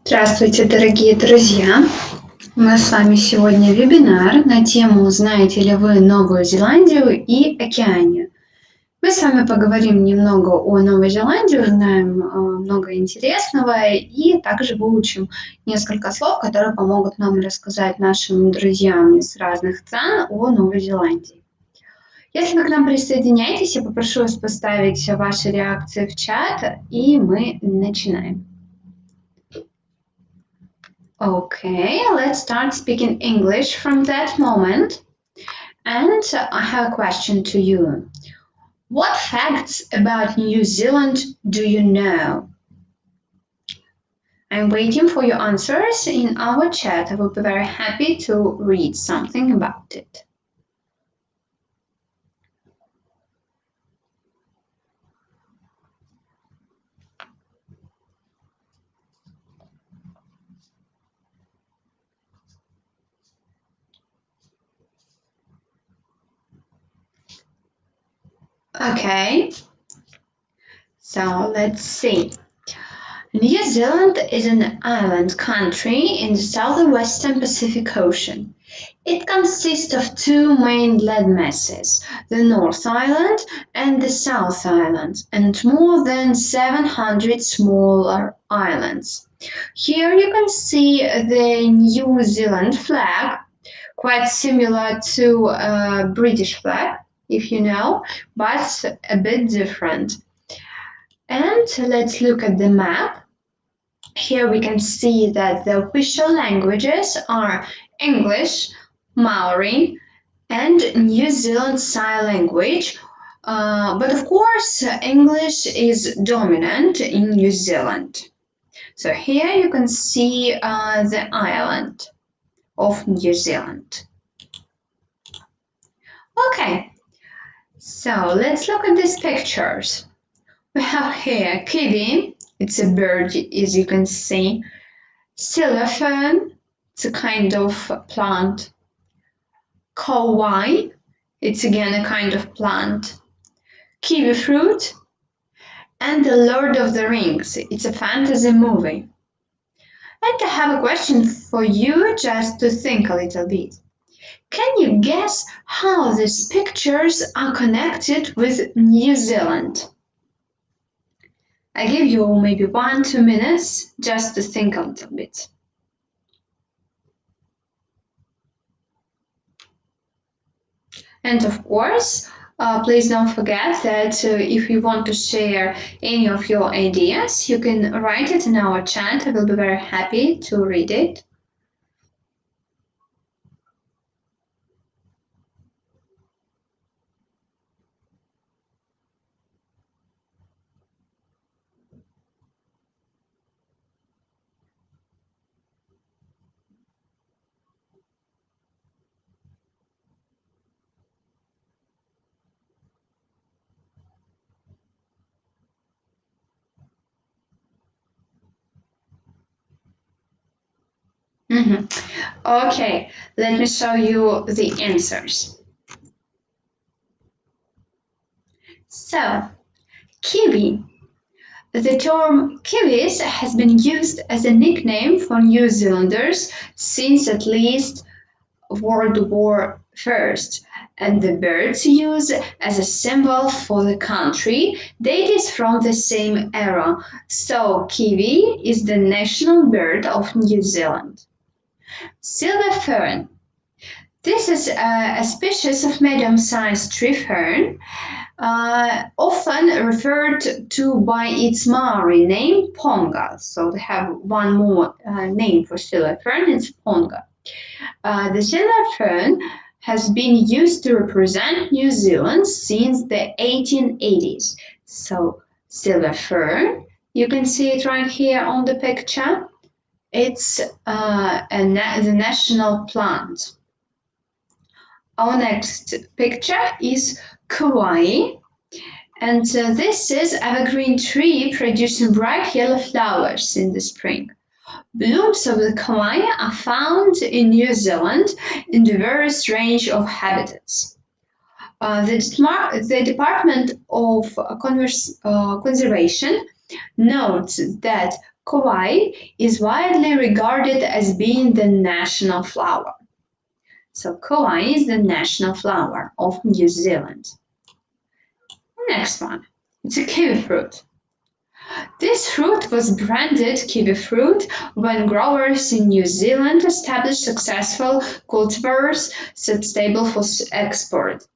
Здравствуйте, дорогие друзья! У нас с вами сегодня вебинар на тему «Знаете ли вы Новую Зеландию и Океанию?». Мы с вами поговорим немного о Новой Зеландии, узнаем много интересного и также выучим несколько слов, которые помогут нам рассказать нашим друзьям из разных стран о Новой Зеландии. Если вы к нам присоединяетесь, я попрошу вас поставить ваши реакции в чат, и мы начинаем. Okay, let's start speaking English from that moment. And I have a question to you. What facts about New Zealand do you know? I'm waiting for your answers in our chat. I will be very happy to read something about it. Okay, so let's see. New Zealand is an island country in the southwestern Pacific Ocean. It consists of two main land masses, the North Island and the South Island, and more than 700 smaller islands. Here you can see the New Zealand flag, quite similar to a British flag, if you know, but a bit different. And let's look at the map. Here we can see that the official languages are English, Maori, and New Zealand Sign Language. But of course, English is dominant in New Zealand. So here you can see the island of New Zealand. Okay. So let's look at these pictures. We have here kiwi, it's a bird as you can see. Silva Fern, it's a kind of plant. Kiwi, it's again a kind of plant. Kiwi Fruit, and The Lord of the Rings, it's a fantasy movie. And I have a question for you just to think a little bit. Can you guess how these pictures are connected with New Zealand? I give you maybe 1-2 minutes just to think a little bit. And of course, please don't forget that if you want to share any of your ideas, you can write it in our chat. I will be very happy to read it. Okay, let me show you the answers. So, kiwi. The term kiwis has been used as a nickname for New Zealanders since at least World War I, and the bird's use as a symbol for the country dates from the same era, so kiwi is the national bird of New Zealand. Silva Fern. This is a species of medium-sized tree fern, often referred to by its Maori name, ponga. So they have one more name for silver fern, it's ponga. The silver fern has been used to represent New Zealand since the 1880s. So silver fern, you can see it right here on the picture. It's the national plant. Our next picture is Kauai, and this is an evergreen tree producing bright yellow flowers in the spring. Blooms of the Kauai are found in New Zealand in the various range of habitats. The Department of Conservation notes that Kauai is widely regarded as being the national flower. So Kauai is the national flower of New Zealand. Next one, it's a kiwi fruit. This fruit was branded kiwi fruit when growers in New Zealand established successful cultivars suitable for export.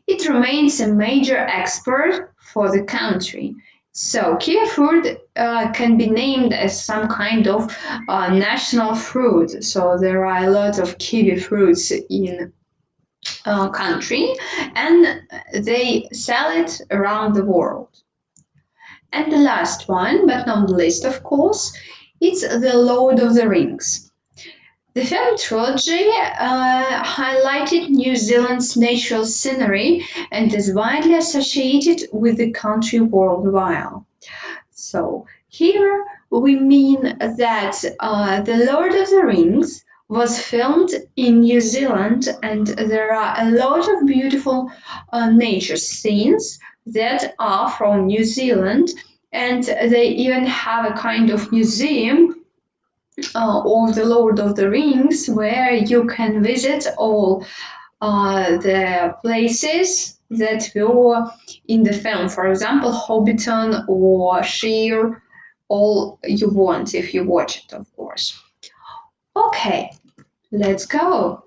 It remains a major export for the country. So kiwi fruit can be named as some kind of national fruit. So there are a lot of kiwi fruits in country, and they sell it around the world. And the last one, but not the least, of course, it's The Lord of the Rings. The film trilogy highlighted New Zealand's natural scenery and is widely associated with the country worldwide. So here we mean that The Lord of the Rings was filmed in New Zealand, and there are a lot of beautiful nature scenes that are from New Zealand, and they even have a kind of museum of the Lord of the Rings where you can visit all the places that were in the film. For example, Hobbiton or Shire, all you want if you watch it, of course. Okay, let's go.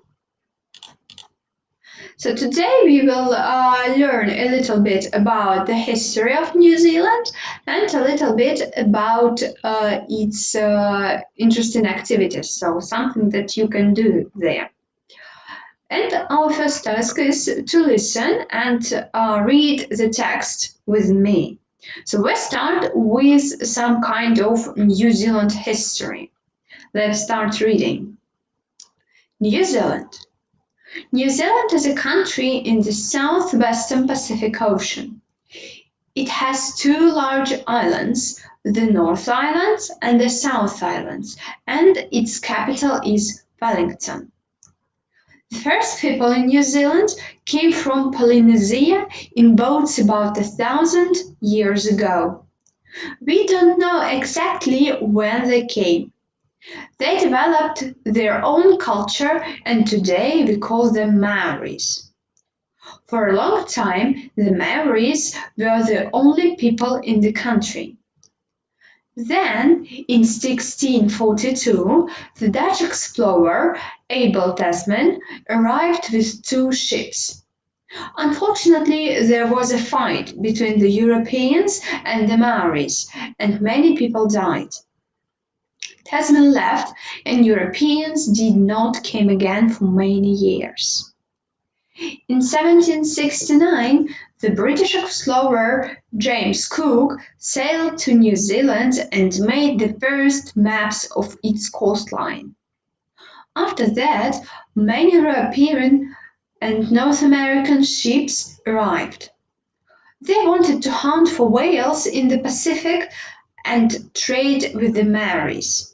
So today we will learn a little bit about the history of New Zealand and a little bit about its interesting activities, so something that you can do there. And our first task is to listen and read the text with me. So let's start with some kind of New Zealand history. Let's start reading. New Zealand. New Zealand is a country in the southwestern Pacific Ocean. It has two large islands, the North Islands and the South Islands, and its capital is Wellington. The first people in New Zealand came from Polynesia in boats about 1,000 years ago. We don't know exactly when they came. They developed their own culture, and today we call them Maoris. For a long time, the Maoris were the only people in the country. Then, in 1642, the Dutch explorer Abel Tasman arrived with two ships. Unfortunately, there was a fight between the Europeans and the Maoris, and many people died. Tasman left, and Europeans did not come again for many years. In 1769, the British explorer James Cook sailed to New Zealand and made the first maps of its coastline. After that, many European and North American ships arrived. They wanted to hunt for whales in the Pacific and trade with the Maoris.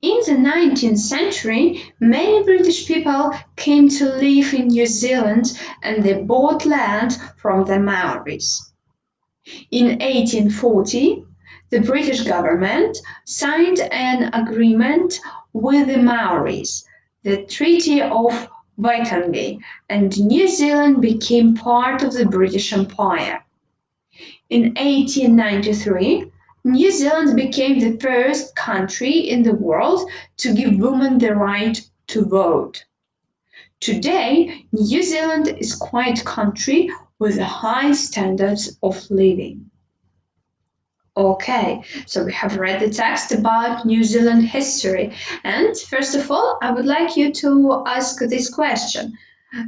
In the 19th century, many British people came to live in New Zealand, and they bought land from the Maoris. In 1840, the British government signed an agreement with the Maoris, the Treaty of Waitangi, and New Zealand became part of the British Empire. In 1893, New Zealand became the first country in the world to give women the right to vote. Today, New Zealand is quite a country with high standards of living. Okay, so we have read the text about New Zealand history. And first of all, I would like you to ask this question.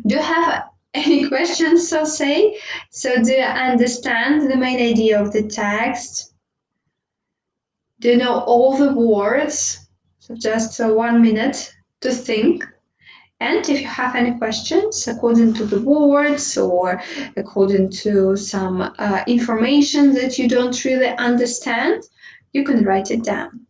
Do you have any questions, so say? So do you understand the main idea of the text? Do you know all the words? So just 1 minute to think. And if you have any questions according to the words or according to some information that you don't really understand, you can write it down.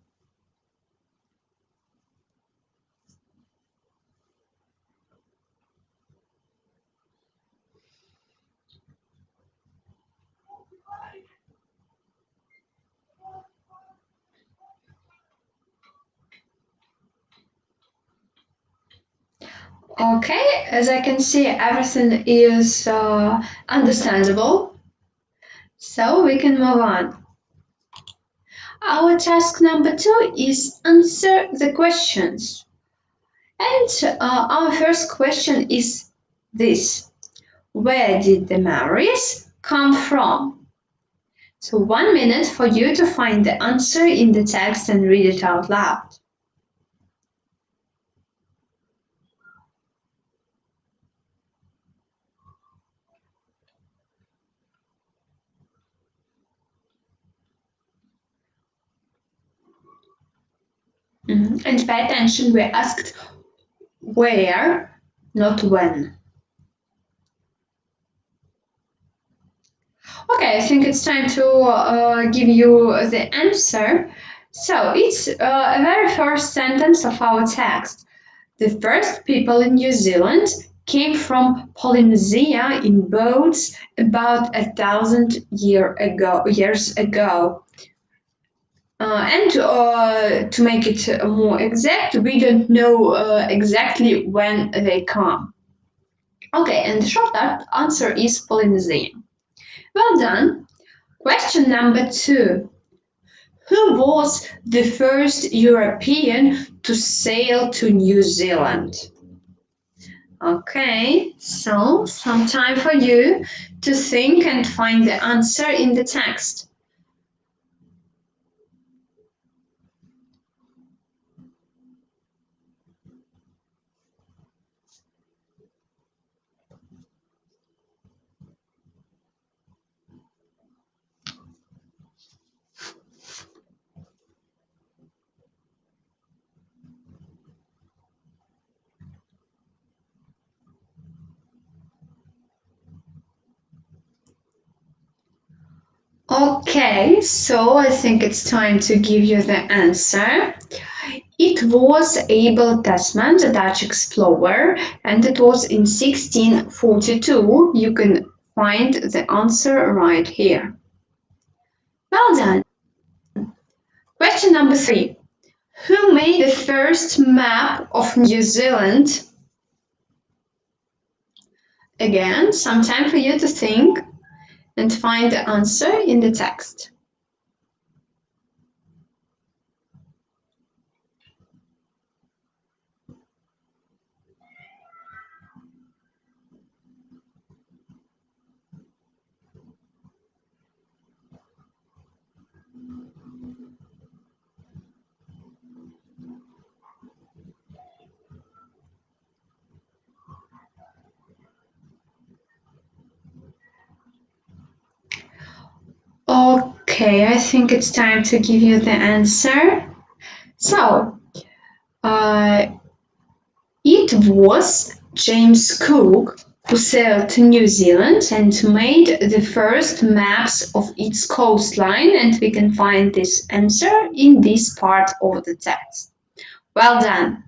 Okay, as I can see, everything is understandable, so we can move on. Our task number 2 is answer the questions. And our first question is this: where did the Maoris come from? So 1 minute for you to find the answer in the text and read it out loud. And pay attention, we're asked where, not when. Okay, I think it's time to give you the answer. So it's a very first sentence of our text. The first people in New Zealand came from Polynesia in boats about 1,000 years ago. And to make it more exact, we don't know exactly when they come. Okay, and the short answer is Polynesian. Well done. Question number 2. Who was the first European to sail to New Zealand? Okay, so some time for you to think and find the answer in the text. Okay, so I think it's time to give you the answer. It was Abel Tasman, the Dutch explorer, and it was in 1642. You can find the answer right here. Well done. Question number 3. Who made the first map of New Zealand? Again, some time for you to think and find the answer in the text. Okay, I think it's time to give you the answer. So, it was James Cook who sailed to New Zealand and made the first maps of its coastline, and we can find this answer in this part of the text. Well done.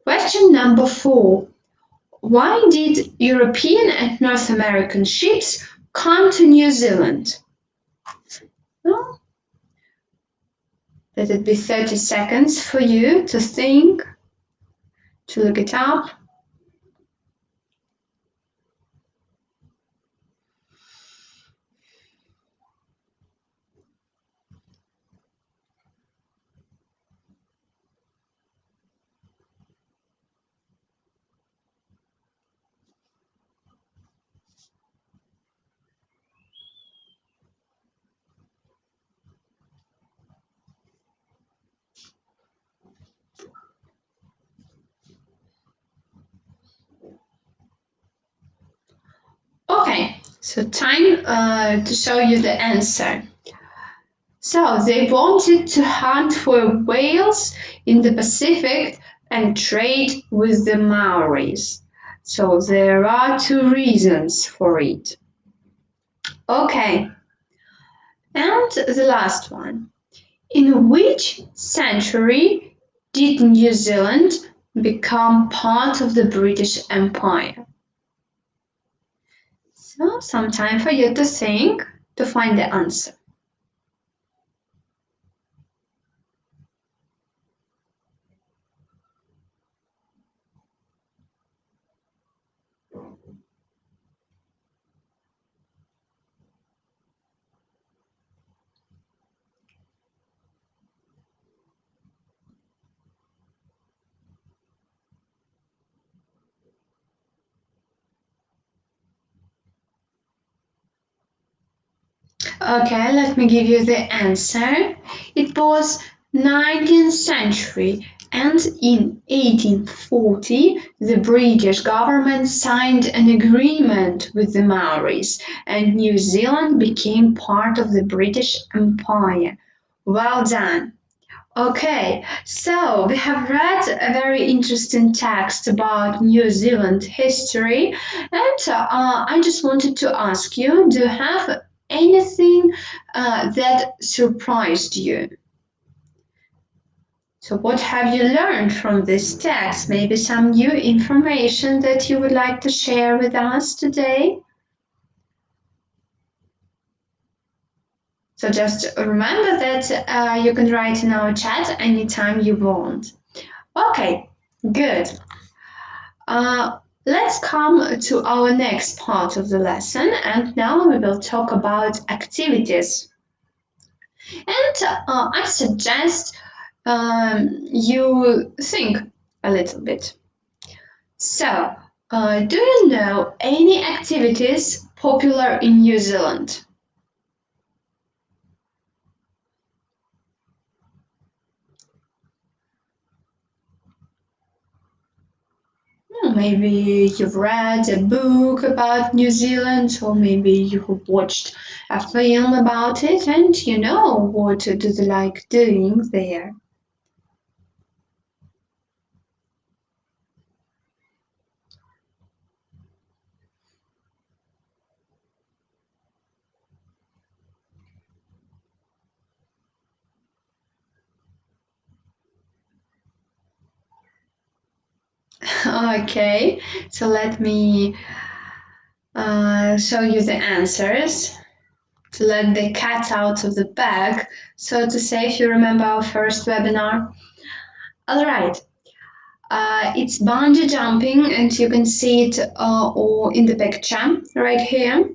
Question number 4. Why did European and North American ships come to New Zealand? Well, let it be 30 seconds for you to think, to look it up. Okay, so time to show you the answer. So they wanted to hunt for whales in the Pacific and trade with the Maoris. So there are 2 reasons for it. Okay, and the last one. In which century did New Zealand become part of the British Empire? So some time for you to think, to find the answer. Okay, let me give you the answer. It was 19th century, and in 1840 the British government signed an agreement with the Maoris and New Zealand became part of the British Empire. Well done. Okay, so we have read a very interesting text about New Zealand history, and I just wanted to ask you, do you have anything that surprised you? So what have you learned from this text? Maybe some new information that you would like to share with us today? So just remember that you can write in our chat anytime you want. Okay, good. Let's come to our next part of the lesson, and now we will talk about activities. And I suggest you think a little bit. So, do you know any activities popular in New Zealand? Maybe you've read a book about New Zealand, or maybe you've watched a film about it and you know what do they like doing there. Okay, so let me show you the answers to let the cat out of the bag, so to say, if you remember our first webinar. All right, it's bungee jumping, and you can see it or in the picture right here.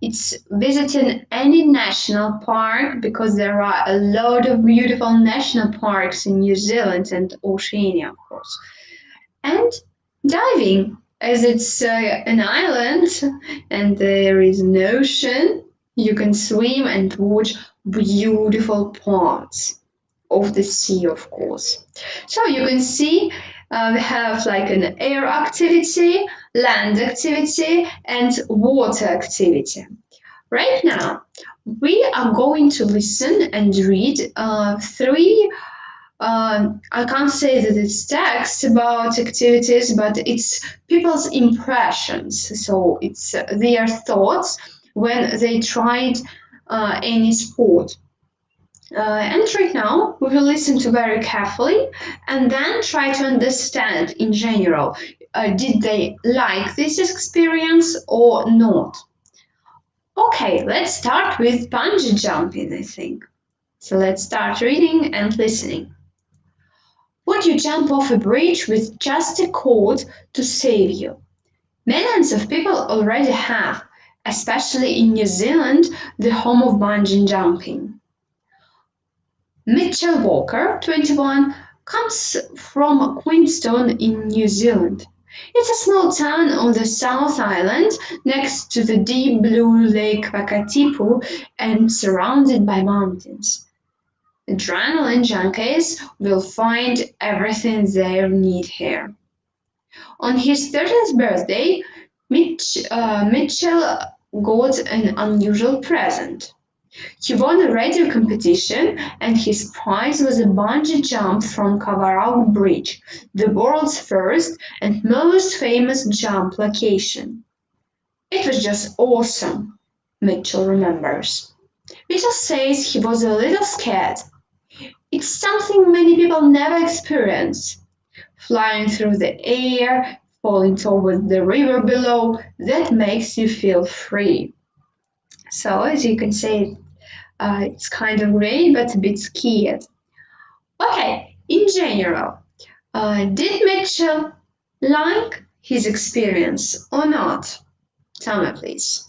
It's visiting any national park, because there are a lot of beautiful national parks in New Zealand and Oceania, of course. And diving, as it's an island and there is an ocean, you can swim and watch beautiful parts of the sea, of course. So you can see we have like an air activity, land activity, and water activity. Right now, we are going to listen and read three I can't say that it's text about activities, but it's people's impressions. So it's their thoughts when they tried any sport. And right now, we will listen to very carefully and then try to understand in general, did they like this experience or not? Okay, let's start with bungee jumping, I think. So let's start reading and listening. Would you jump off a bridge with just a cord to save you? Millions of people already have, especially in New Zealand, the home of bungee jumping. Mitchell Walker, 21, comes from Queenstown in New Zealand. It's a small town on the South Island next to the deep blue Lake Wakatipu and surrounded by mountains. Adrenaline junkies will find everything they need here. On his 30th birthday, Mitchell got an unusual present. He won a radio competition, and his prize was a bungee jump from Kawarau Bridge, the world's first and most famous jump location. It was just awesome, Mitchell remembers. Mitchell says he was a little scared. It's something many people never experience. Flying through the air, falling toward the river below, that makes you feel free. So as you can see, it's kind of great, but a bit scared. Okay, in general, did Mitchell like his experience or not? Tell me, please.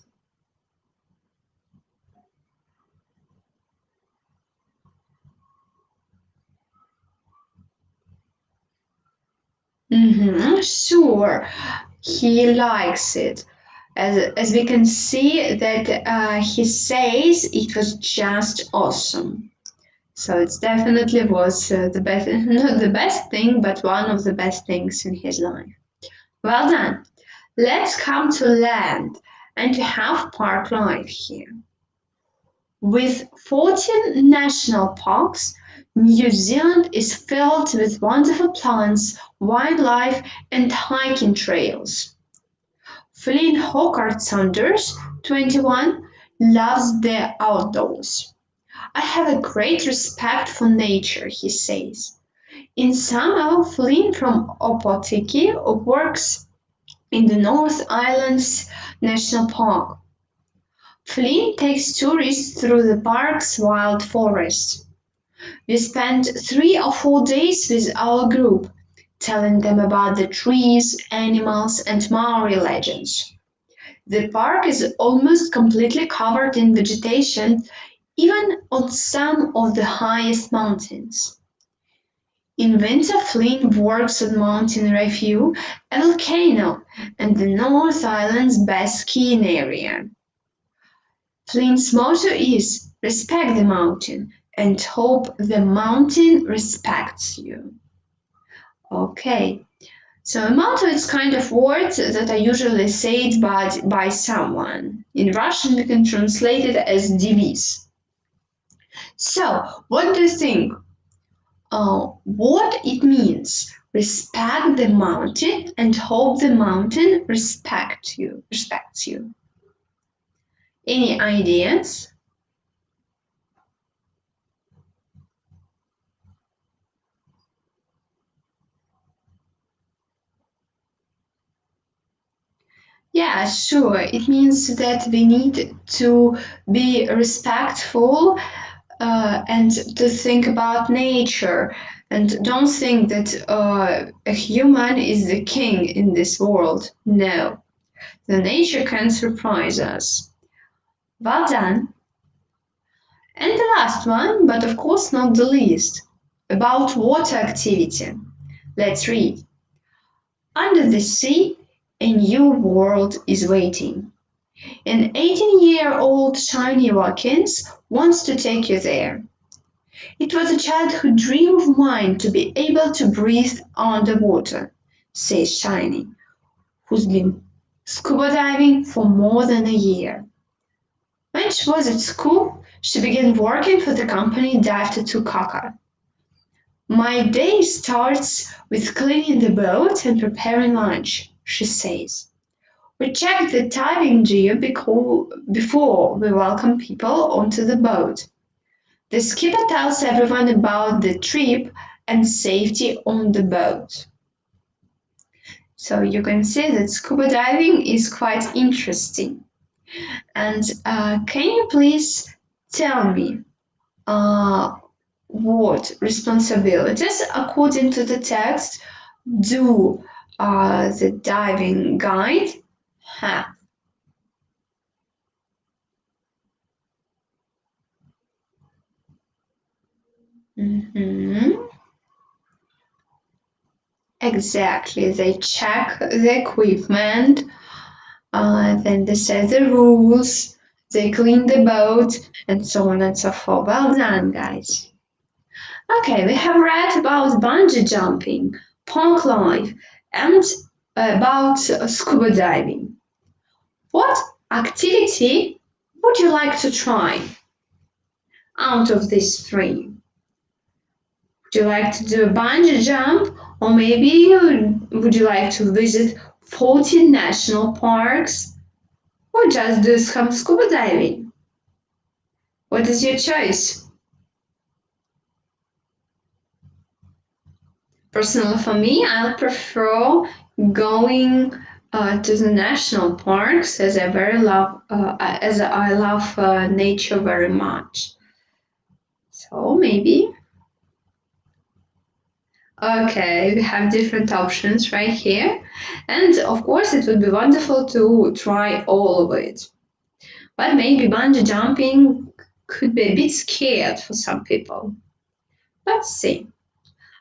Sure, he likes it. as we can see that he says it was just awesome. So it definitely was the best, not the best thing, but one of the best things in his life. Well done. Let's come to land and to have park life here. With 14 national parks, New Zealand is filled with wonderful plants, wildlife, and hiking trails. Flynn Hawkart Saunders, 21, loves the outdoors. I have a great respect for nature, he says. In summer, Flynn from Opotiki works in the North Islands National Park. Flynn takes tourists through the park's wild forest. We spent 3 or 4 days with our group, telling them about the trees, animals, and Maori legends. The park is almost completely covered in vegetation, even on some of the highest mountains. In winter, Flynn works on Mountain Review, a volcano, and the North Island's best skiing area. Flynn's motto is respect the mountain and hope the mountain respects you. Okay, so a motto is kind of words that are usually said by someone. In Russian, we can translate it as device. So, what do you think? What it means? Respect the mountain and hope the mountain respects you. Any ideas? Yeah, sure. It means that we need to be respectful and to think about nature. And don't think that a human is the king in this world. No, the nature can surprise us. Well done. And the last one, but of course not the least, about water activity. Let's read. Under the sea, a new world is waiting. An 18-year-old Shiny Watkins wants to take you there. It was a childhood dream of mine to be able to breathe underwater, says Shiny, who's been scuba diving for more than a year. When she was at school, she began working for the company Dive to Tukaka. My day starts with cleaning the boat and preparing lunch, she says. We check the diving gear before we welcome people onto the boat. The skipper tells everyone about the trip and safety on the boat. So you can see that scuba diving is quite interesting. And can you please tell me what responsibilities, according to the text, do the diving guide have? Exactly, they check the equipment, then they set the rules, they clean the boat, and so on and so forth. Well done, guys. Okay, we have read about bungee jumping, park life, and about scuba diving. What activity would you like to try out of these 3? Would you like to do a bungee jump, or maybe would you like to visit 14 national parks, or just do some scuba diving? What is your choice? Personally, for me, I prefer going to the national parks as I love nature very much. So maybe. Okay, we have different options right here. And of course, it would be wonderful to try all of it. But maybe bungee jumping could be a bit scared for some people. Let's see.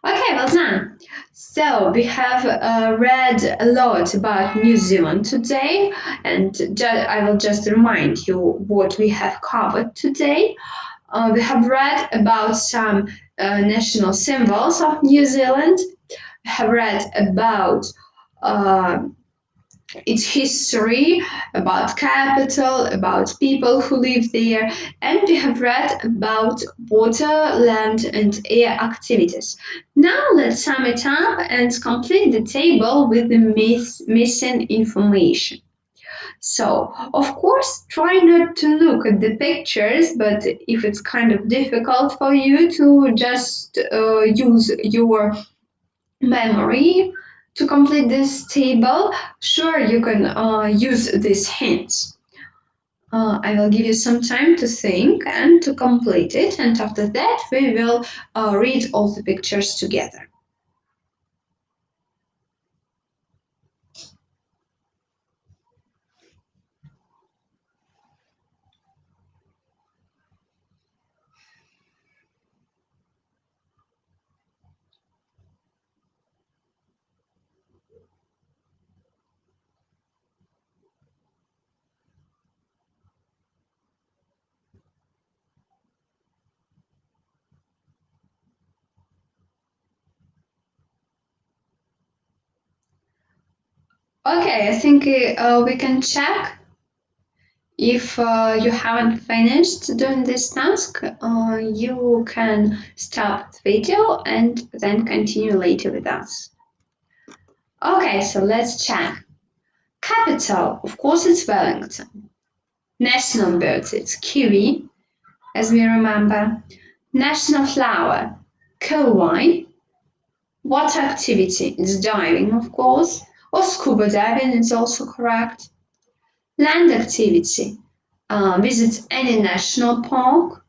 Okay, well done. So we have read a lot about New Zealand today, and I will just remind you what we have covered today. We have read about some national symbols of New Zealand. We have read about its history, about capital, about people who live there, and we have read about water, land, and air activities. Now let's sum it up and complete the table with the missing information. So, of course, try not to look at the pictures, but if it's kind of difficult for you to just use your memory to complete this table, sure, you can use these hints. I will give you some time to think and to complete it, and after that we will read all the pictures together. Okay, I think we can check. If you haven't finished doing this task, you can stop the video and then continue later with us. Okay, so let's check. Capital, of course, it's Wellington. National bird, it's kiwi, as we remember. National flower, kauai. Water activity, it's diving, of course, or scuba diving is also correct. Land activity, visit any national park.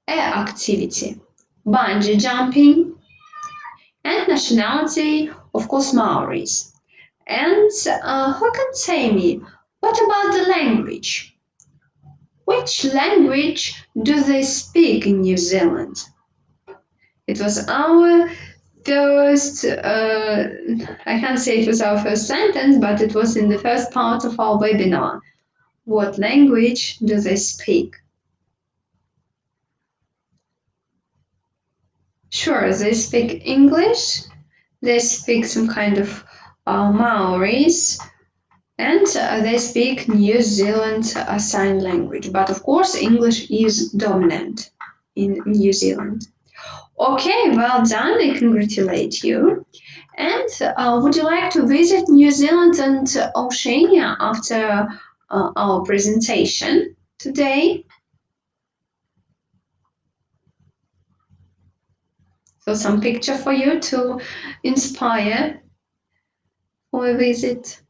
Air activity, bungee jumping. And nationality, of course, Maoris. And who can tell me, what about the language? Which language do they speak in New Zealand? It was our first, I can't say it was our first sentence, but it was in the first part of our webinar. What language do they speak? Sure, they speak English, they speak some kind of Maoris, and they speak New Zealand sign language. But of course, English is dominant in New Zealand. Okay, well done, I congratulate you. And would you like to visit New Zealand and Oceania after our presentation today? So some picture for you to inspire for a visit.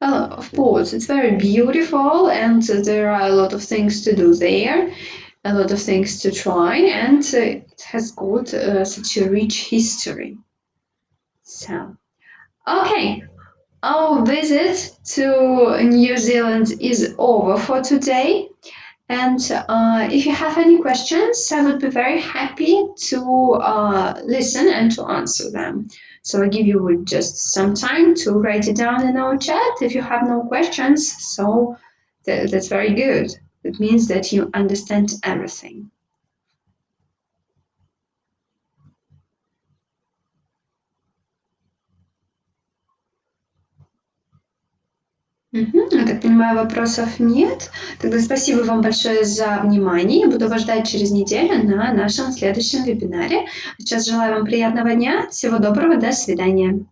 Well, of course, it's very beautiful and there are a lot of things to do there, a lot of things to try, and it has got such a rich history. So, okay, our visit to New Zealand is over for today. And if you have any questions, I would be very happy to listen and to answer them. So I give you just some time to write it down in our chat if you have no questions. So that's very good. It means that you understand everything. Я так понимаю, вопросов нет. Тогда спасибо вам большое за внимание. Буду вас ждать через неделю на нашем следующем вебинаре. Сейчас желаю вам приятного дня. Всего доброго. До свидания.